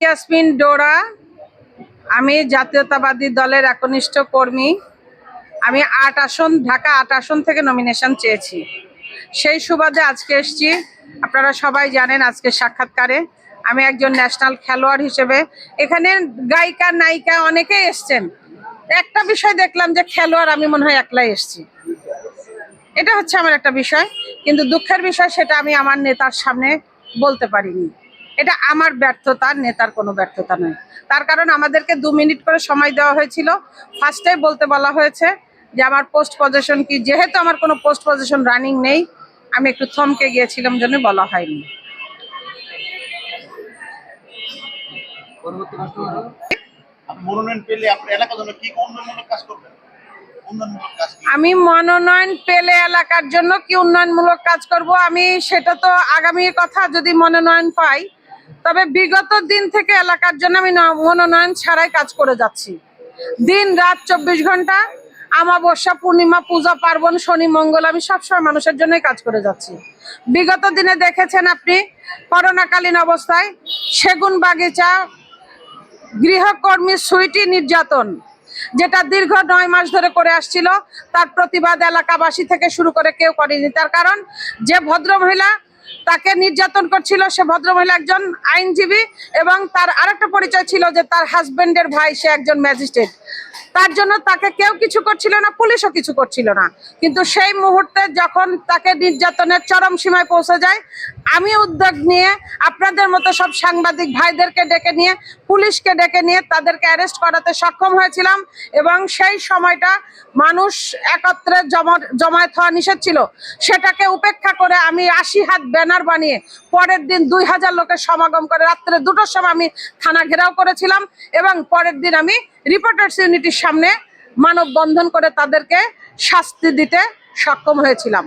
ইয়াসমিন ডোরা, আমি জাতীয়তাবাদী দলের একনিষ্ঠ কর্মী। আমি ঢাকা ৮ আসন থেকে নমিনেশন চেয়েছি। সেই সুবাদে আজকে এসেছি। আপনারা সবাই জানেন আজকে সাক্ষাৎকারে আমি একজন ন্যাশনাল খেলোয়াড় হিসেবে, এখানে গায়িকা নায়িকা অনেকেই এসছেন। একটা বিষয় দেখলাম যে খেলোয়াড় আমি মনে হয় একলাই এসছি। এটা হচ্ছে আমার একটা বিষয়, কিন্তু দুঃখের বিষয় সেটা আমি আমার নেতার সামনে বলতে পারিনি। এটা আমার ব্যর্থতা, নেতার কোনো ব্যর্থতা নয়। তার কারণ আমাদেরকে 2 মিনিট করে সময় দেওয়া হয়েছিল। ফার্স্টে বলতে বলা হয়েছে যে আমার পোস্ট পজিশন কি, যেহেতু আমার কোনো পোস্ট পজিশন রানিং নেই, আমি একটু থমকে গিয়েছিলাম, জন্য বলা হয়নি। আমি মনোনয়ন পেলে এলাকার জন্য কি উন্নয়নমূলক কাজ করব, আমি সেটা তো আগামী কথা। যদি মনোনয়ন পাই, তবে বিগত দিন থেকে এলাকার জন্য আমি মনোনয়ন ছাড়াই কাজ করে যাচ্ছি। দিন রাত 24 ঘন্টা, আমাবস্যা, পূর্ণিমা, পূজা পার্বণ, শনি মঙ্গল, আমি সবসময় মানুষের জন্যই কাজ করে যাচ্ছি। বিগত দিনে দেখেছেন আপনি, করোনাকালীন অবস্থায় সেগুন বাগিচা গৃহকর্মী সুইটি নির্যাতন, যেটা দীর্ঘ 9 মাস ধরে করে আসছিল, তার প্রতিবাদ এলাকাবাসী থেকে শুরু করে কেউ করেনি। তার কারণ যে ভদ্রমহিলা তাকে নির্যাতন করছিল, সে ভদ্রমহিলা একজন আইনজীবী, এবং তার আরেকটা পরিচয় ছিল যে তার হাজবেন্ডের ভাই, সে একজন ম্যাজিস্ট্রেট। তার জন্য তাকে কেউ কিছু করছিল না, পুলিশও কিছু করছিল না। কিন্তু সেই মুহূর্তে যখন তাকে নির্যাতনের চরম সীমায় পৌঁছে যায়, আমি উদ্যোগ নিয়ে আপনাদের মতো সব সাংবাদিক ভাইদেরকে ডেকে নিয়ে, পুলিশকে ডেকে নিয়ে তাদেরকে অ্যারেস্ট করাতে সক্ষম হয়েছিলাম। এবং সেই সময়টা মানুষ একত্রে জমায়েত হওয়া নিষেধ ছিল, সেটাকে উপেক্ষা করে আমি 80 হাত ব্যানার বানিয়ে পরের দিন 2000 লোকের সমাগম করে রাত্রে 2টোর সময় আমি থানা ঘেরাও করেছিলাম। এবং পরের দিন আমি রিপোর্টার্স ইউনিটির সামনে মানববন্ধন করে তাদেরকে শাস্তি দিতে সক্ষম হয়েছিলাম।